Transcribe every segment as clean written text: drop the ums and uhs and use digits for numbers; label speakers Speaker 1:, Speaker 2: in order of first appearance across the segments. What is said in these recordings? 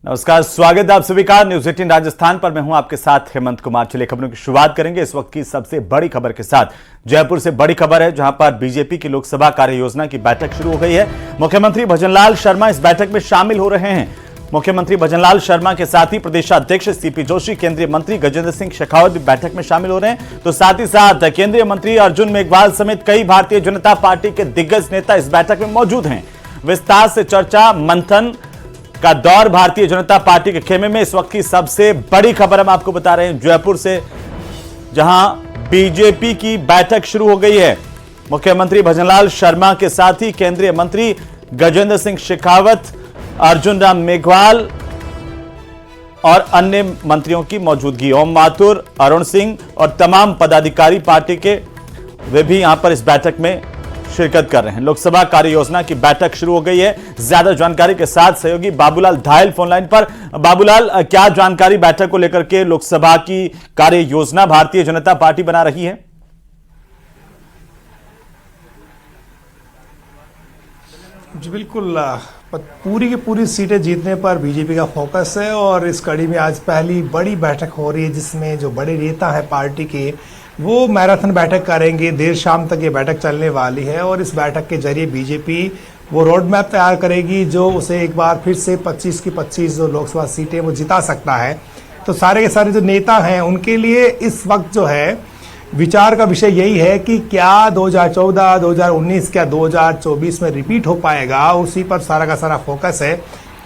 Speaker 1: नमस्कार, स्वागत है आप सभी का न्यूज 18 राजस्थान पर। मैं हूं आपके साथ हेमंत कुमार। चलिए खबरों की शुरुआत करेंगे इस वक्त की सबसे बड़ी खबर के साथ। जयपुर से बड़ी खबर है, जहां पर बीजेपी की लोकसभा कार्य योजना की बैठक शुरू हो गई है। मुख्यमंत्री भजनलाल शर्मा इस बैठक में शामिल हो रहे हैं। मुख्यमंत्री भजनलाल शर्मा के साथ ही प्रदेशाध्यक्ष सीपी जोशी, केंद्रीय मंत्री गजेंद्र सिंह शेखावत भी बैठक में शामिल हो रहे हैं। तो साथ ही साथ केंद्रीय मंत्री अर्जुन मेघवाल समेत कई भारतीय जनता पार्टी के दिग्गज नेता इस बैठक में मौजूद हैं। विस्तार से चर्चा मंथन का दौर भारतीय जनता पार्टी के खेमे में। इस वक्त की सबसे बड़ी खबर हम आपको बता रहे हैं जयपुर से, जहां बीजेपी की बैठक शुरू हो गई है। मुख्यमंत्री भजनलाल शर्मा के साथ ही केंद्रीय मंत्री गजेंद्र सिंह शेखावत, अर्जुन राम मेघवाल और अन्य मंत्रियों की मौजूदगी। ओम माथुर, अरुण सिंह और तमाम पदाधिकारी पार्टी के वे भी यहां पर इस बैठक में शिरकत कर रहे हैं। लोकसभा कार्य योजना की बैठक शुरू हो गई है। ज्यादा जानकारी के साथ सहयोगी बाबूलाल धायल फोन लाइन पर। बाबूलाल, क्या जानकारी बैठक को लेकर के लोकसभा की कार्य योजना भारतीय जनता पार्टी बना रही है?
Speaker 2: जी बिल्कुल, पूरी की पूरी सीटें जीतने पर बीजेपी का फोकस है और इस कड़ी में आज पहली बड़ी बैठक हो रही है, जिसमें जो बड़े नेता हैं पार्टी के वो मैराथन बैठक करेंगे। देर शाम तक ये बैठक चलने वाली है और इस बैठक के जरिए बीजेपी वो रोड मैप तैयार करेगी जो उसे एक बार फिर से 25 की 25 जो लोकसभा सीटें वो जिता सकता है। तो सारे के सारे जो नेता हैं उनके लिए इस वक्त जो है विचार का विषय यही है कि क्या 2014, 2019 क्या 2024 में रिपीट हो पाएगा। उसी पर सारा का सारा फोकस है।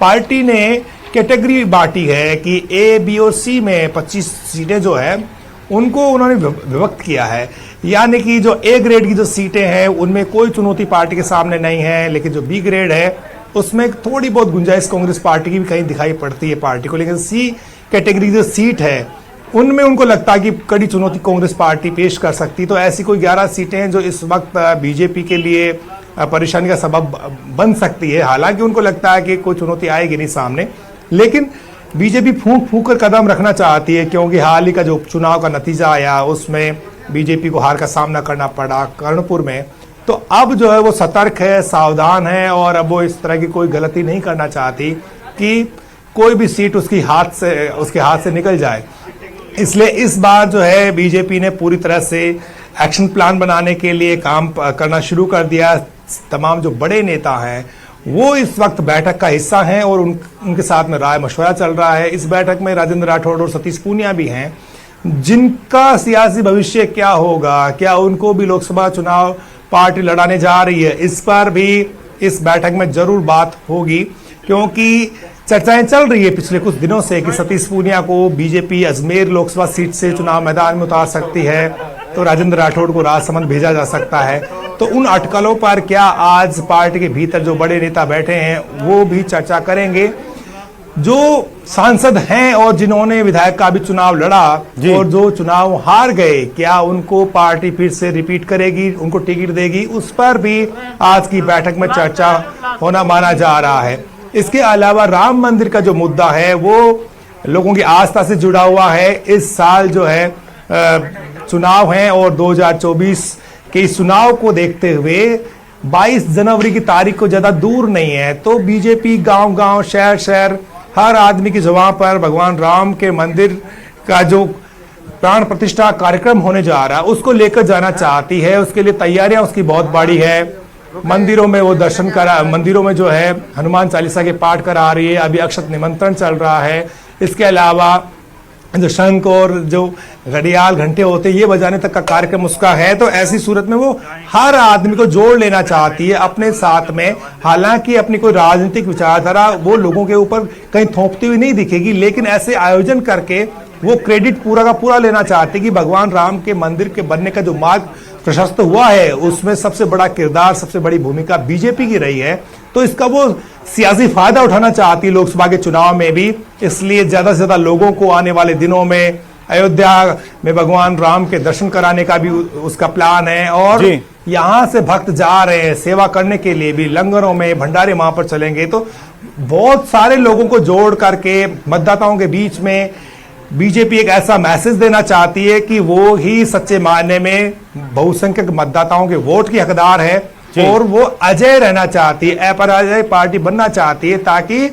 Speaker 2: पार्टी ने कैटेगरी बांटी है कि ए, बी और सी में 25 सीटें जो है उनको उन्होंने विभक्त किया है। यानी कि जो ए ग्रेड की जो सीटें हैं उनमें कोई चुनौती पार्टी के सामने नहीं है, लेकिन जो बी ग्रेड है उसमें थोड़ी बहुत गुंजाइश कांग्रेस पार्टी की भी कहीं दिखाई पड़ती है पार्टी को। लेकिन सी कैटेगरी की जो सीट है उनमें उनको लगता है कि कड़ी चुनौती कांग्रेस पार्टी पेश कर सकती। तो ऐसी कोई 11 सीटें हैं जो इस वक्त बीजेपी के लिए परेशानी का सबब बन सकती है। हालांकि उनको लगता है कि कोई चुनौती आएगी नहीं सामने, लेकिन बीजेपी फूंक फूंक कर कदम रखना चाहती है, क्योंकि हाल ही का जो चुनाव का नतीजा आया उसमें बीजेपी को हार का सामना करना पड़ा कर्णपुर में। तो अब जो है वो सतर्क है, सावधान है और अब वो इस तरह की कोई गलती नहीं करना चाहती कि कोई भी सीट उसके हाथ से निकल जाए। इसलिए इस बार जो है बीजेपी ने पूरी तरह से एक्शन प्लान बनाने के लिए काम करना शुरू कर दिया। तमाम जो बड़े नेता हैं वो इस वक्त बैठक का हिस्सा हैं और उनके साथ में राय मशवरा चल रहा है। इस बैठक में राजेंद्र राठौड़ और सतीश पूनिया भी हैं, जिनका सियासी भविष्य क्या होगा, क्या उनको भी लोकसभा चुनाव पार्टी लड़ाने जा रही है, इस पर भी इस बैठक में जरूर बात होगी। क्योंकि चर्चाएं चल रही है पिछले कुछ दिनों से कि सतीश पूनिया को बीजेपी अजमेर लोकसभा सीट से चुनाव मैदान में उतार सकती है, तो राजेंद्र राठौड़ को राजसमंद भेजा जा सकता है। तो उन अटकलों पर क्या आज पार्टी के भीतर जो बड़े नेता बैठे हैं वो भी चर्चा करेंगे। जो सांसद हैं और जिन्होंने विधायक का भी चुनाव लड़ा और जो चुनाव हार गए, क्या उनको पार्टी फिर से रिपीट करेगी, उनको टिकट देगी, उस पर भी आज की बैठक में चर्चा होना माना जा रहा है। इसके अलावा राम मंदिर का जो मुद्दा है वो लोगों की आस्था से जुड़ा हुआ है। इस साल जो है चुनाव है और 2024 के इस चुनाव को देखते हुए 22 जनवरी की तारीख को ज्यादा दूर नहीं है। तो बीजेपी गांव-गांव, शहर-शहर, हर आदमी की जुबान पर भगवान राम के मंदिर का जो प्राण प्रतिष्ठा कार्यक्रम होने जा रहा है उसको लेकर जाना चाहती है। उसके लिए तैयारियां उसकी बहुत बड़ी है। मंदिरों में वो दर्शन करा, मंदिरों में जो है हनुमान चालीसा के पाठ करा रही है। अभी अक्षत निमंत्रण चल रहा है। इसके अलावा जो शंख और जो घड़ियाल घंटे होते हैं ये बजाने तक का कार्यक्रम उसका है। तो ऐसी सूरत में वो हर आदमी को जोड़ लेना चाहती है अपने साथ में। हालांकि अपनी कोई राजनीतिक विचारधारा वो लोगों के ऊपर कहीं थोपती हुई नहीं दिखेगी, लेकिन ऐसे आयोजन करके वो क्रेडिट पूरा का पूरा लेना चाहती है कि भगवान राम के मंदिर के बनने का जो मार्ग प्रशस्त हुआ है उसमें सबसे बड़ा किरदार, सबसे बड़ी भूमिका बीजेपी की रही है। तो इसका वो सियासी फायदा उठाना चाहती है लोकसभा के चुनाव में भी। इसलिए ज्यादा से ज्यादा लोगों को आने वाले दिनों में अयोध्या में भगवान राम के दर्शन कराने का भी उसका प्लान है। और यहाँ से भक्त जा रहे हैं सेवा करने के लिए भी, लंगरों में भंडारे वहां पर चलेंगे। तो बहुत सारे लोगों को जोड़ करके मतदाताओं के बीच में बीजेपी एक ऐसा मैसेज देना चाहती है कि वो ही सच्चे मायने में बहुसंख्यक मतदाताओं के वोट की हकदार है और वो अजय रहना चाहती है, अपराजय पार्टी बनना चाहती है, ताकि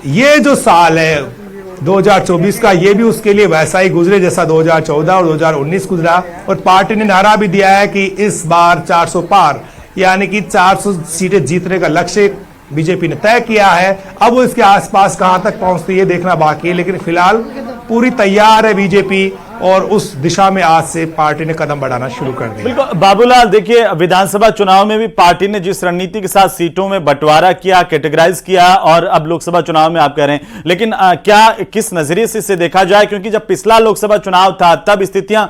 Speaker 2: ये जो साल है 2024 का, ये भी उसके लिए वैसा ही गुजरे जैसा 2014 और 2019 गुजरा। और पार्टी ने नारा भी दिया है कि इस बार 400 पार, यानी कि 400 सीटें जीतने का लक्ष्य बीजेपी ने तय किया है। अब वो इसके आसपास कहां तक पहुंचती है देखना बाकी है, लेकिन फिलहाल पूरी तैयार है बीजेपी और उस दिशा में आज से पार्टी ने कदम बढ़ाना शुरू कर दिया।
Speaker 1: बिल्कुल बाबूलाल, देखिए विधानसभा चुनाव में भी पार्टी ने जिस रणनीति के साथ सीटों में बंटवारा किया, कैटेगराइज किया, और अब लोकसभा चुनाव में आप कह रहे हैं, लेकिन क्या किस नजरिए से इसे देखा जाए, क्योंकि जब पिछला लोकसभा चुनाव था तब स्थितियां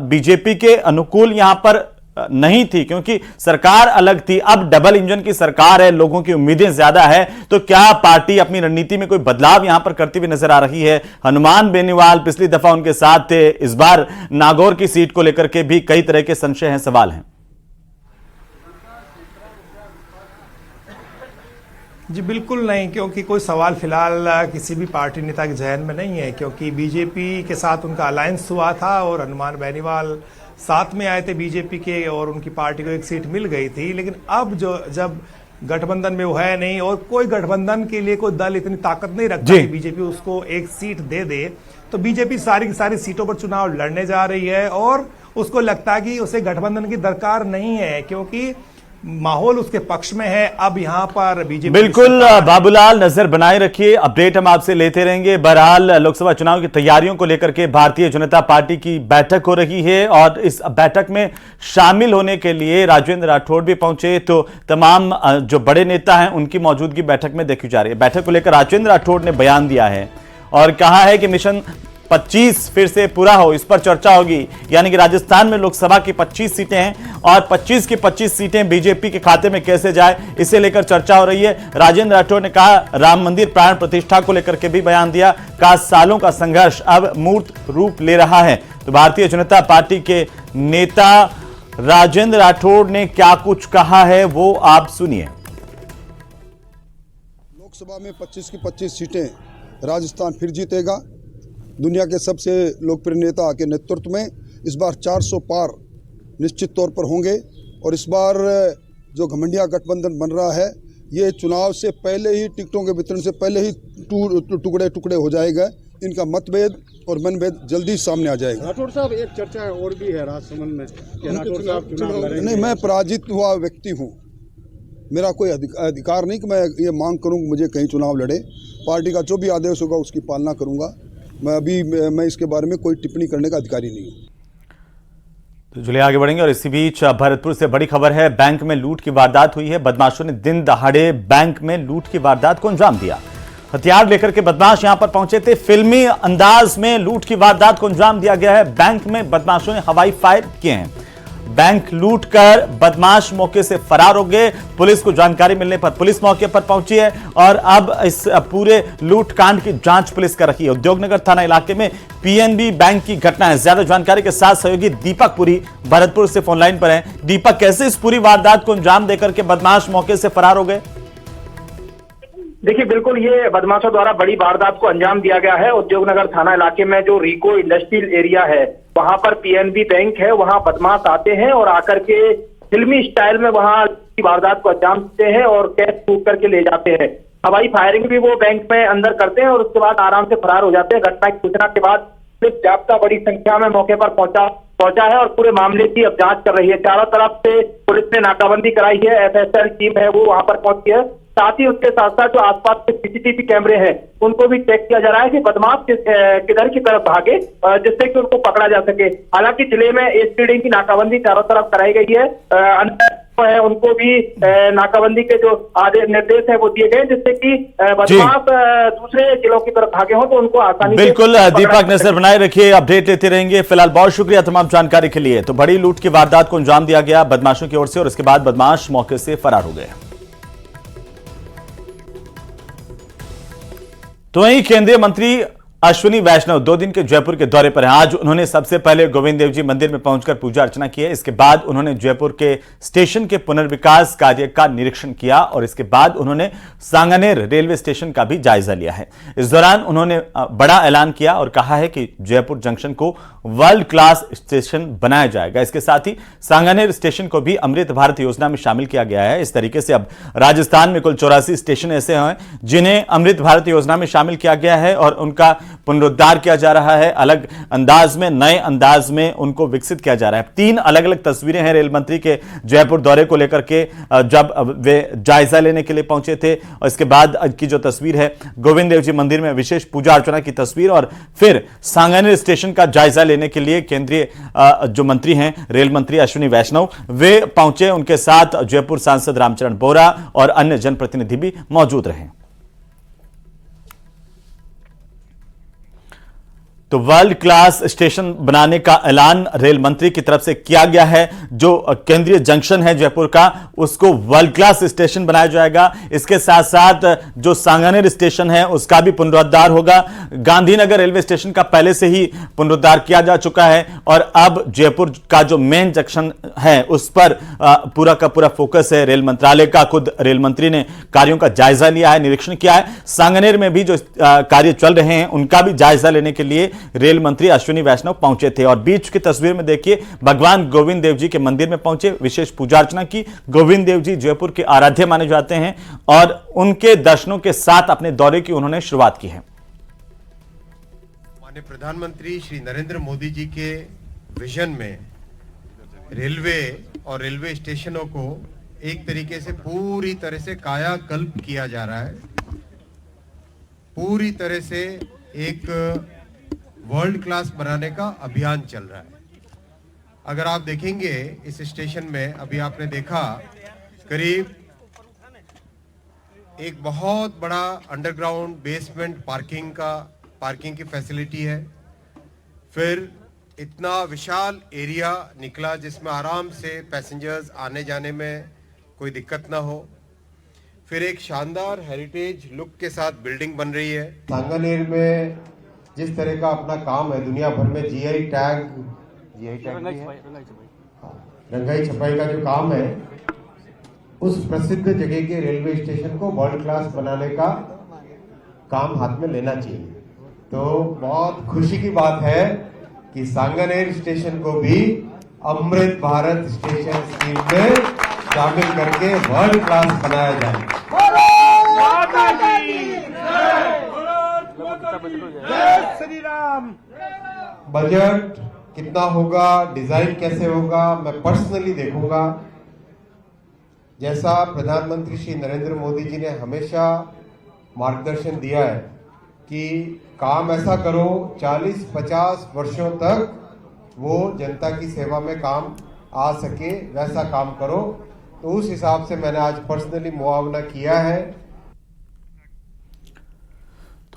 Speaker 1: बीजेपी के अनुकूल यहां पर नहीं थी, क्योंकि सरकार अलग थी। अब डबल इंजन की सरकार है, लोगों की उम्मीदें ज्यादा है, तो क्या पार्टी अपनी रणनीति में कोई बदलाव यहां पर करती हुई नजर आ रही है? हनुमान बेनीवाल पिछली दफा उनके साथ थे, इस बार नागौर की सीट को लेकर के भी कई तरह के संशय हैं, सवाल हैं।
Speaker 2: जी बिल्कुल नहीं, क्योंकि कोई सवाल फिलहाल किसी भी पार्टी नेता के जहन में नहीं है, क्योंकि बीजेपी के साथ उनका अलायंस हुआ था और हनुमान बेनीवाल साथ में आए थे बीजेपी के, और उनकी पार्टी को एक सीट मिल गई थी। लेकिन अब जब गठबंधन में वो है नहीं, और कोई गठबंधन के लिए कोई दल इतनी ताकत नहीं रखता कि बीजेपी उसको एक सीट दे दे, तो बीजेपी सारी की सारी सीटों पर चुनाव लड़ने जा रही है और उसको लगता है कि उसे गठबंधन की दरकार नहीं है, क्योंकि माहौल उसके पक्ष में है। अब यहां पर बीजेपी
Speaker 1: बिल्कुल बाबूलाल, नजर बनाए रखिए, अपडेट हम आपसे लेते रहेंगे। बहरहाल लोकसभा चुनाव की तैयारियों को लेकर के भारतीय जनता पार्टी की बैठक हो रही है और इस बैठक में शामिल होने के लिए राजेंद्र राठौड़ भी पहुंचे, तो तमाम जो बड़े नेता हैं उनकी मौजूदगी बैठक में देखी जा रही है। बैठक को लेकर राजेंद्र राठौड़ ने बयान दिया है और कहा है कि मिशन 25 फिर से पूरा हो, इस पर चर्चा होगी। यानी कि राजस्थान में लोकसभा की 25 सीटें हैं और 25 की 25 सीटें बीजेपी के खाते में कैसे जाए, इसे लेकर चर्चा हो रही है। राजेंद्र राठौड़ ने कहा, राम मंदिर प्राण प्रतिष्ठा को लेकर के भी बयान दिया, कहा सालों का संघर्ष अब मूर्त रूप ले रहा है। तो भारतीय जनता पार्टी के नेता राजेंद्र राठौड़ ने क्या कुछ कहा है वो आप सुनिए।
Speaker 3: लोकसभा में 25 की 25 सीटें राजस्थान फिर जीतेगा। दुनिया के सबसे लोकप्रिय नेता के नेतृत्व में इस बार 400 पार निश्चित तौर पर होंगे। और इस बार जो घमंडिया गठबंधन बन रहा है, ये चुनाव से पहले ही, टिकटों के वितरण से पहले ही टुकड़े टुकड़े हो जाएगा। इनका मतभेद और मनभेद जल्दी सामने आ जाएगा।
Speaker 4: राठौड़ साहब, एक चर्चा और भी है राजसमंद में कि राठौड़ साहब चुनाव लड़ेंगे।
Speaker 3: नहीं, मैं पराजित हुआ व्यक्ति हूँ, मेरा कोई अधिकार नहीं कि मैं ये मांग करूँ मुझे कहीं चुनाव लड़े। पार्टी का जो भी आदेश होगा उसकी पालना करूँगा। मैं इसके बारे में कोई टिप्पणी करने का अधिकारी नहीं हूँ।
Speaker 1: तो चलिए आगे बढ़ेंगे और इसी बीच भरतपुर से बड़ी खबर है। बैंक में लूट की वारदात हुई है। बदमाशों ने दिन दहाड़े बैंक में लूट की वारदात को अंजाम दिया। हथियार लेकर के बदमाश यहां पर पहुंचे थे। फिल्मी अंदाज में लूट की वारदात को अंजाम दिया गया है। बैंक में बदमाशों ने हवाई फायर किए हैं। बैंक लूट कर बदमाश मौके से फरार हो गए। पुलिस को जानकारी मिलने पर पुलिस मौके पर पहुंची है और अब इस पूरे लूट कांड की जांच पुलिस कर रही है। उद्योगनगर थाना इलाके में पीएनबी बैंक की घटना है। ज्यादा जानकारी के साथ सहयोगी दीपक पुरी भरतपुर से फोन लाइन पर हैं। दीपक, कैसे इस पूरी वारदात को अंजाम देकर के बदमाश मौके से फरार हो गए?
Speaker 5: देखिए, बिल्कुल ये बदमाशों द्वारा बड़ी वारदात को अंजाम दिया गया है। उद्योगनगर थाना इलाके में जो रिको इंडस्ट्रियल एरिया है, वहां पर पीएनबी बैंक है। वहां बदमाश आते हैं और आकर के फिल्मी स्टाइल में वहां वारदात को अंजाम देते हैं और कैश लूट करके ले जाते हैं। हवाई फायरिंग भी वो बैंक में अंदर करते हैं और उसके बाद आराम से फरार हो जाते हैं। घटना की सूचना के बाद पुलिस जाब्ता बड़ी संख्या में मौके पर पहुंचा है और पूरे मामले की अब जांच कर रही है। चारों तरफ से पुलिस ने नाकाबंदी कराई है। एफएसएल टीम है वो वहां पर पहुंची है। साथ ही उसके साथ साथ जो आसपास के सीसीटीवी कैमरे हैं उनको भी चेक किया जा रहा है कि बदमाश किधर की तरफ भागे, जिससे कि उनको पकड़ा जा सके। हालांकि जिले में एसपीडी की नाकाबंदी चारों तरफ कराई गई है। है उनको भी नाकाबंदी के जो आदेश निर्देश है वो दिए गए, जिससे कि बदमाश दूसरे जिलों की तरफ भागे हों तो उनको आसानी से
Speaker 1: बिल्कुल दीपक, नजर बनाए रखिए, अपडेट लेते रहेंगे। फिलहाल बहुत शुक्रिया तमाम जानकारी के लिए। तो बड़ी लूट की वारदात को अंजाम दिया गया बदमाशों की ओर से और इसके बाद बदमाश मौके से फरार हो गए। तो वहीं केंद्रीय मंत्री अश्विनी वैष्णव 2 दिन के जयपुर के दौरे पर हैं। आज उन्होंने सबसे पहले गोविंद देव जी मंदिर में पहुंचकर पूजा अर्चना की है। इसके बाद उन्होंने जयपुर के स्टेशन के पुनर्विकास कार्य का निरीक्षण किया और इसके बाद उन्होंने सांगानेर रेलवे स्टेशन का भी जायजा लिया है। इस दौरान उन्होंने बड़ा ऐलान किया और कहा है कि जयपुर जंक्शन को वर्ल्ड क्लास स्टेशन बनाया जाएगा। इसके साथ ही सांगानेर स्टेशन को भी अमृत भारत योजना में शामिल किया गया है। इस तरीके से अब राजस्थान में कुल 84 स्टेशन ऐसे हैं जिन्हें अमृत भारत योजना में शामिल किया गया है और उनका पुनरुद्धार किया जा रहा है। अलग अंदाज में, नए अंदाज में उनको विकसित किया जा रहा है। 3 अलग अलग तस्वीरें हैं रेल मंत्री के जयपुर दौरे को लेकर के, जब वे जायजा लेने के लिए पहुंचे थे और इसके बाद की जो तस्वीर है गोविंद देव जी मंदिर में विशेष पूजा अर्चना की तस्वीर और फिर सांगानेर स्टेशन का जायजा लेने के लिए केंद्रीय जो मंत्री हैं रेल मंत्री अश्विनी वैष्णव वे पहुंचे। उनके साथ जयपुर सांसद रामचरण बोहरा और अन्य जनप्रतिनिधि भी मौजूद रहे। तो वर्ल्ड क्लास स्टेशन बनाने का ऐलान रेल मंत्री की तरफ से किया गया है। जो केंद्रीय जंक्शन है जयपुर का उसको वर्ल्ड क्लास स्टेशन बनाया जाएगा। इसके साथ साथ जो सांगानेर स्टेशन है उसका भी पुनरुद्धार होगा। गांधीनगर रेलवे स्टेशन का पहले से ही पुनरुद्धार किया जा चुका है और अब जयपुर का जो मेन जंक्शन है उस पर पूरा का पूरा फोकस है। रेल मंत्रालय का खुद रेल मंत्री ने कार्यों का जायजा लिया है, निरीक्षण किया है। सांगानेर में भी जो कार्य चल रहे हैं उनका भी जायजा लेने के लिए रेल मंत्री अश्विनी वैष्णव पहुंचे थे। और बीच की तस्वीर में देखिए भगवान गोविंद देव जी के मंदिर में पहुंचे, विशेष पूजा अर्चना की। गोविंद देव जी जयपुर के आराध्य माने जाते हैं और उनके दर्शनों के साथ अपने दौरे की उन्होंने शुरुआत की है।
Speaker 6: माननीय प्रधानमंत्री श्री नरेंद्र मोदी जी के विजन में रेलवे और रेलवे स्टेशनों को एक तरीके से पूरी तरह से कायाकल्प किया जा रहा है। पूरी तरह से एक वर्ल्ड क्लास बनाने का अभियान चल रहा है। अगर आप देखेंगे इस स्टेशन में अभी आपने देखा करीब एक बहुत बड़ा अंडरग्राउंड बेसमेंट पार्किंग की फैसिलिटी है। फिर इतना विशाल एरिया निकला जिसमें आराम से पैसेंजर्स आने जाने में कोई दिक्कत ना हो। फिर एक शानदार हेरिटेज लुक के साथ बिल्डिंग बन रही है। सांगानेर में जिस तरह का अपना काम है दुनिया भर में जीआई टैग रंगाई छपाई का जो काम है उस प्रसिद्ध जगह के रेलवे स्टेशन को वर्ल्ड क्लास बनाने का काम हाथ में लेना चाहिए। तो बहुत खुशी की बात है कि सांगानेर स्टेशन को भी अमृत भारत स्टेशन स्कीम में शामिल करके वर्ल्ड क्लास बनाया जाए। बजट कितना होगा, डिजाइन कैसे होगा, मैं पर्सनली देखूंगा। जैसा प्रधानमंत्री श्री नरेंद्र मोदी जी ने हमेशा मार्गदर्शन दिया है कि काम ऐसा करो 40-50 वर्षों तक वो जनता की सेवा में काम आ सके, वैसा काम करो। तो उस हिसाब से मैंने आज पर्सनली मुआवना किया है।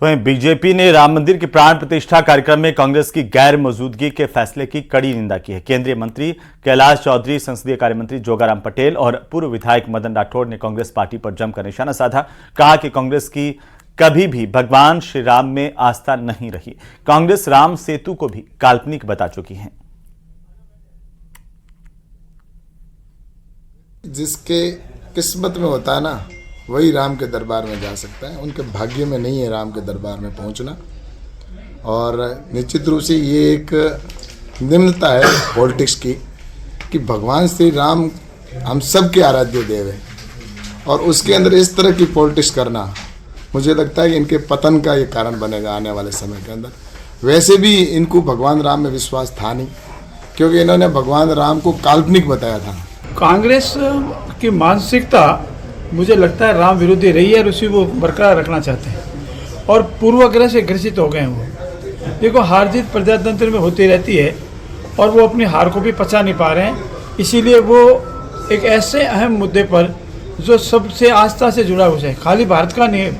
Speaker 1: वहीं बीजेपी ने राम मंदिर की प्राण प्रतिष्ठा कार्यक्रम में कांग्रेस की गैर मौजूदगी के फैसले की कड़ी निंदा की है। केंद्रीय मंत्री कैलाश चौधरी, संसदीय कार्य मंत्री जोगाराम पटेल और पूर्व विधायक मदन राठौड़ ने कांग्रेस पार्टी पर जमकर निशाना साधा। कहा कि कांग्रेस की कभी भी भगवान श्री राम में आस्था नहीं रही। कांग्रेस राम सेतु को भी काल्पनिक बता चुकी है।
Speaker 7: जिसके किस्मत में होता है ना वही राम के दरबार में जा सकता है। उनके भाग्य में नहीं है राम के दरबार में पहुंचना। और निश्चित रूप से ये एक निम्नता है पॉलिटिक्स की कि भगवान श्री राम हम सब के आराध्य देव है और उसके अंदर इस तरह की पॉलिटिक्स करना मुझे लगता है कि इनके पतन का ये कारण बनेगा आने वाले समय के अंदर। वैसे भी इनको भगवान राम में विश्वास था नहीं क्योंकि इन्होंने भगवान राम को काल्पनिक बताया था।
Speaker 8: कांग्रेस की मानसिकता मुझे लगता है राम विरोधी रही है और उसी वो बरकरार रखना चाहते हैं और पूर्वाग्रह से ग्रसित हो गए हैं वो। देखो हार जीत प्रजातंत्र में होती रहती है और वो अपनी हार को भी पचा नहीं पा रहे हैं। इसीलिए वो एक ऐसे अहम मुद्दे पर जो सबसे आस्था से जुड़ा हुआ है, खाली भारत का नहीं,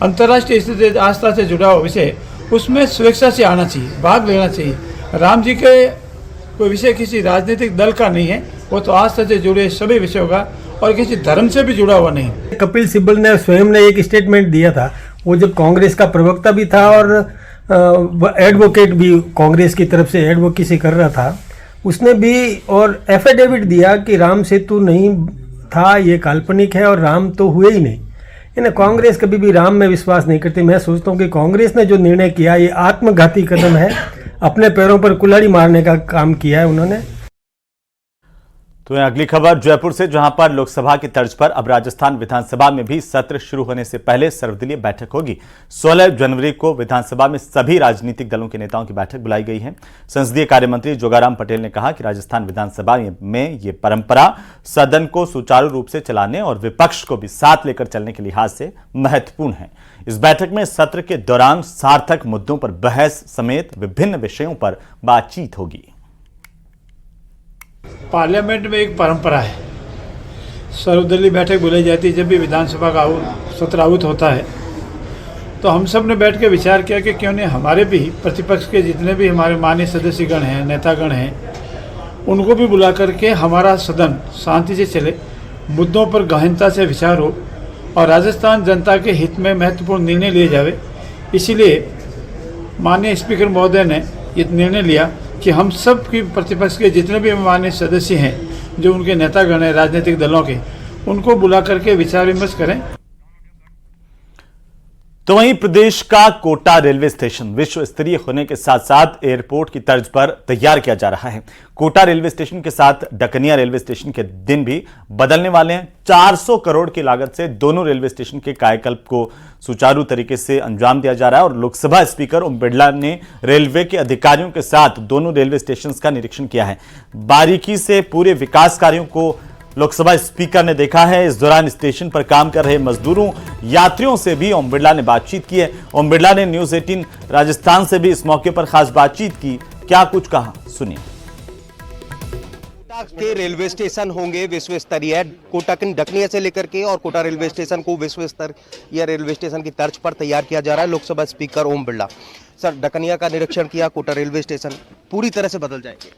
Speaker 8: अंतर्राष्ट्रीय स्थिति आस्था से जुड़ा हुआ विषय, उसमें स्वेच्छा से आना चाहिए, भाग लेना चाहिए। राम जी के कोई विषय किसी राजनीतिक दल का नहीं है, वो तो आस्था से जुड़े सभी विषयों का और किसी धर्म से भी जुड़ा हुआ नहीं।
Speaker 9: कपिल सिब्बल ने स्वयं ने एक स्टेटमेंट दिया था, वो जब कांग्रेस का प्रवक्ता भी था और एडवोकेट भी कांग्रेस की तरफ से एडवोकेसी कर रहा था, उसने भी और एफिडेविट दिया कि राम सेतु नहीं था, ये काल्पनिक है और राम तो हुए ही नहीं। इन्हें कांग्रेस कभी भी राम में विश्वास नहीं करती। मैं सोचता हूँ कि कांग्रेस ने जो निर्णय किया ये आत्मघाती कदम है, अपने पैरों पर कुल्हाड़ी मारने का काम किया है उन्होंने।
Speaker 1: तो अगली खबर जयपुर से, जहां पर लोकसभा की तर्ज पर अब राजस्थान विधानसभा में भी सत्र शुरू होने से पहले सर्वदलीय बैठक होगी। 16 जनवरी को विधानसभा में सभी राजनीतिक दलों के नेताओं की बैठक बुलाई गई है। संसदीय कार्य मंत्री जोगाराम पटेल ने कहा कि राजस्थान विधानसभा में ये परंपरा सदन को सुचारू रूप से चलाने और विपक्ष को भी साथ लेकर चलने के लिहाज से महत्वपूर्ण है। इस बैठक में सत्र के दौरान सार्थक मुद्दों पर बहस समेत विभिन्न विषयों पर बातचीत होगी।
Speaker 8: पार्लियामेंट में एक परंपरा है, सर्वदलीय बैठक बुलाई जाती है। जब भी विधानसभा का सत्र आहूत होता है तो हम सब ने बैठ के विचार किया कि क्यों नहीं हमारे भी प्रतिपक्ष के जितने भी हमारे माननीय सदस्यगण हैं, नेतागण हैं, उनको भी बुला करके हमारा सदन शांति से चले, मुद्दों पर गहनता से विचार हो और राजस्थान जनता के हित में महत्वपूर्ण निर्णय लिए जावे। इसीलिए माननीय स्पीकर महोदय ने ये निर्णय लिया कि हम सब की प्रतिपक्ष के जितने भी माननीय सदस्य हैं, जो उनके नेतागण हैं राजनीतिक दलों के, उनको बुला करके विचार विमर्श करें।
Speaker 1: तो वहीं प्रदेश का कोटा रेलवे स्टेशन विश्व स्तरीय होने के साथ साथ एयरपोर्ट की तर्ज पर तैयार किया जा रहा है। कोटा रेलवे स्टेशन के साथ डकनिया रेलवे स्टेशन के दिन भी बदलने वाले हैं। 400 करोड़ की लागत से दोनों रेलवे स्टेशन के कायाकल्प को सुचारू तरीके से अंजाम दिया जा रहा है और लोकसभा स्पीकर ओम बिरला ने रेलवे के अधिकारियों के साथ दोनों रेलवे स्टेशन का निरीक्षण किया है। बारीकी से पूरे विकास कार्यों को लोकसभा स्पीकर ने देखा है। इस दौरान स्टेशन पर काम कर रहे मजदूरों, यात्रियों से भी ओम बिरला ने बातचीत की है। ओम बिरला ने न्यूज 18 राजस्थान से भी इस मौके पर खास बातचीत की। क्या कुछ कहा, सुनिए।
Speaker 10: कोटा के रेलवे स्टेशन होंगे विश्व स्तरीय। कोटा के डकनिया से लेकर के और कोटा रेलवे स्टेशन को विश्व स्तरीय रेलवे स्टेशन की तर्ज पर तैयार किया जा रहा है। लोकसभा स्पीकर ओम बिरला सर डकनिया का निरीक्षण किया, कोटा रेलवे स्टेशन पूरी तरह से बदल जाएंगे।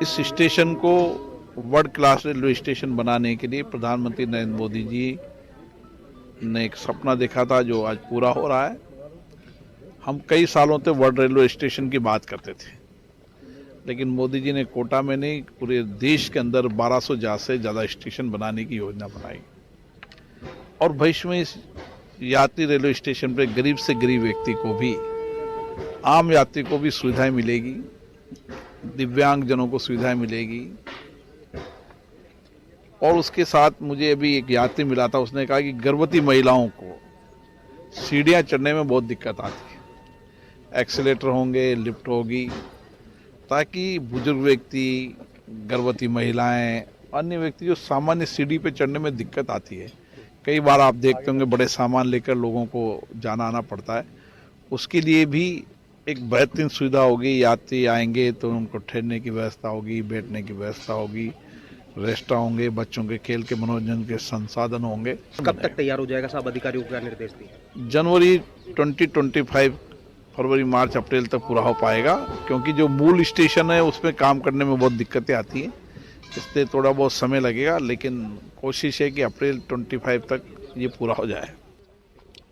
Speaker 11: इस स्टेशन को वर्ल्ड क्लास रेलवे स्टेशन बनाने के लिए प्रधानमंत्री नरेंद्र मोदी जी ने एक सपना देखा था जो आज पूरा हो रहा है। हम कई सालों से वर्ल्ड रेलवे स्टेशन की बात करते थे, लेकिन मोदी जी ने कोटा में नहीं पूरे देश के अंदर 1200 से ज़्यादा स्टेशन बनाने की योजना बनाई और भविष्य में इस यात्री रेलवे स्टेशन पर गरीब से गरीब व्यक्ति को भी, आम यात्री को भी सुविधाएं मिलेगी, दिव्यांग जनों को सुविधाएं मिलेगी। और उसके साथ मुझे अभी एक यात्री मिला था, उसने कहा कि गर्भवती महिलाओं को सीढ़ियां चढ़ने में बहुत दिक्कत आती है, एक्सीलेटर होंगे, लिफ्ट होगी, ताकि बुजुर्ग व्यक्ति, गर्भवती महिलाएं, अन्य व्यक्ति जो सामान्य सीढ़ी पे चढ़ने में दिक्कत आती है, कई बार आप देखते होंगे बड़े सामान लेकर लोगों को जाना आना पड़ता है, उसके लिए भी एक बेहतरीन सुविधा होगी। यात्री आएंगे तो उनको ठहरने की व्यवस्था होगी, बैठने की व्यवस्था होगी, रेस्टोरेंट होंगे, बच्चों के खेल के मनोरंजन के संसाधन होंगे।
Speaker 10: कब तक तैयार हो जाएगा, सब अधिकारियों को क्या निर्देश दिए?
Speaker 11: जनवरी 2025, फरवरी, मार्च, अप्रैल तक पूरा हो पाएगा, क्योंकि जो मूल स्टेशन है उसमें काम करने में बहुत दिक्कतें आती हैं, इसलिए थोड़ा बहुत समय लगेगा, लेकिन कोशिश है कि अप्रैल 25 तक ये पूरा हो जाए।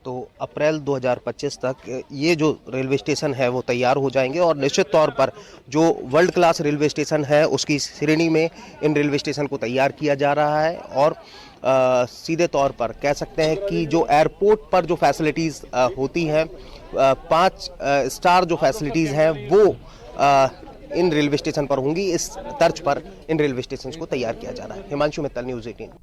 Speaker 10: तो अप्रैल 2025 तक ये जो रेलवे स्टेशन है वो तैयार हो जाएंगे और निश्चित तौर पर जो वर्ल्ड क्लास रेलवे स्टेशन है उसकी श्रेणी में इन रेलवे स्टेशन को तैयार किया जा रहा है। और सीधे तौर पर कह सकते हैं कि जो एयरपोर्ट पर जो फैसिलिटीज़ होती हैं, 5 स्टार जो फैसिलिटीज़ हैं वो इन रेलवे स्टेशन पर होंगी। इस तर्ज पर इन रेलवे स्टेशन को तैयार किया जा रहा है। हिमांशु मित्तल, न्यूज़ 18।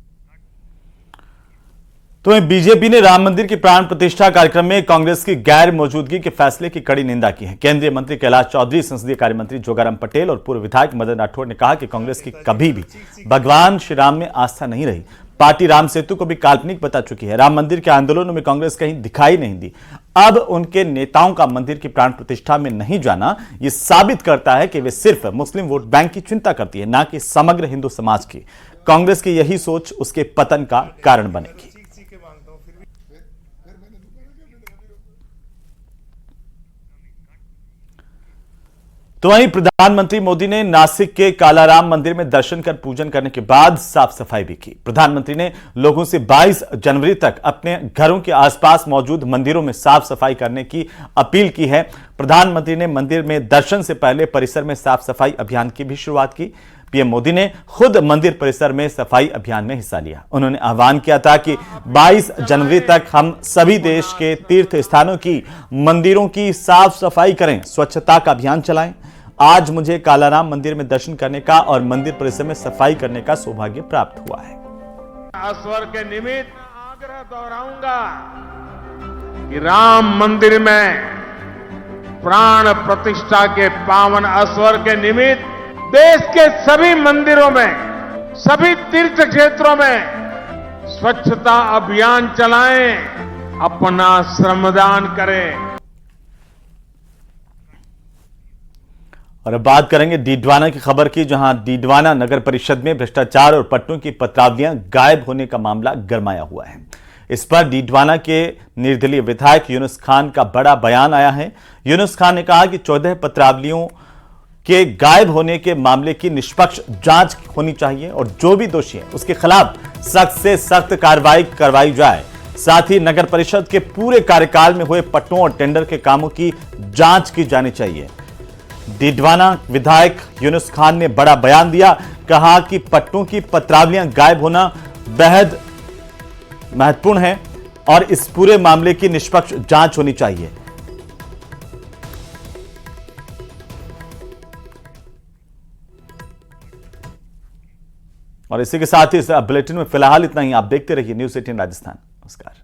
Speaker 1: तो बीजेपी ने राम मंदिर की प्राण प्रतिष्ठा कार्यक्रम में कांग्रेस की गैर मौजूदगी के फैसले की कड़ी निंदा की है। केंद्रीय मंत्री कैलाश चौधरी, संसदीय कार्य मंत्री जोगाराम पटेल और पूर्व विधायक मदन राठौड़ ने कहा कि कांग्रेस की कभी भी भगवान श्री राम में आस्था नहीं रही। पार्टी राम सेतु को भी काल्पनिक बता चुकी है। राम मंदिर के आंदोलनों में कांग्रेस कहीं दिखाई नहीं दी। अब उनके नेताओं का मंदिर की प्राण प्रतिष्ठा में नहीं जाना यह साबित करता है कि वे सिर्फ मुस्लिम वोट बैंक की चिंता करती है, न कि समग्र हिंदू समाज की। कांग्रेस की यही सोच उसके पतन का कारण बनेगी। तो वहीं प्रधानमंत्री मोदी ने नासिक के कालाराम मंदिर में दर्शन कर पूजन करने के बाद साफ सफाई भी की। प्रधानमंत्री ने लोगों से 22 जनवरी तक अपने घरों के आसपास मौजूद मंदिरों में साफ सफाई करने की अपील की है। प्रधानमंत्री ने मंदिर में दर्शन से पहले परिसर में साफ सफाई अभियान की भी शुरुआत की। पीएम मोदी ने खुद मंदिर परिसर में सफाई अभियान में हिस्सा लिया। उन्होंने आह्वान किया था कि 22 जनवरी तक हम सभी देश के तीर्थ स्थानों की मंदिरों की साफ सफाई करें, स्वच्छता का अभियान चलाएं। आज मुझे कालाराम मंदिर में दर्शन करने का और मंदिर परिसर में सफाई करने का सौभाग्य प्राप्त हुआ है।
Speaker 12: स्वर के निमित्त आग्रह दोहराऊंगा कि राम मंदिर में प्राण प्रतिष्ठा के पावन अस्वर के निमित्त देश के सभी मंदिरों में, सभी तीर्थ क्षेत्रों में स्वच्छता अभियान चलाएं, अपना श्रमदान करें।
Speaker 1: और अब बात करेंगे डीडवाना की खबर की, जहां डीडवाना नगर परिषद में भ्रष्टाचार और पट्टों की पत्रावलियां गायब होने का मामला गरमाया हुआ है। इस पर डीडवाना के निर्दलीय विधायक यूनुस खान का बड़ा बयान आया है। यूनुस खान ने कहा कि 14 पत्रावलियों के गायब होने के मामले की निष्पक्ष जांच होनी चाहिए और जो भी दोषी है उसके खिलाफ सख्त से सख्त कार्रवाई करवाई जाए। साथ ही नगर परिषद के पूरे कार्यकाल में हुए पट्टों और टेंडर के कामों की जांच की जानी चाहिए। डीडवाना विधायक यूनुस खान ने बड़ा बयान दिया, कहा कि पट्टों की पत्रावलियां गायब होना बेहद महत्वपूर्ण है और इस पूरे मामले की निष्पक्ष जांच होनी चाहिए। और इसी के साथ ही इस बुलेटिन में फिलहाल इतना ही। आप देखते रहिए न्यूज़ 18 राजस्थान। नमस्कार।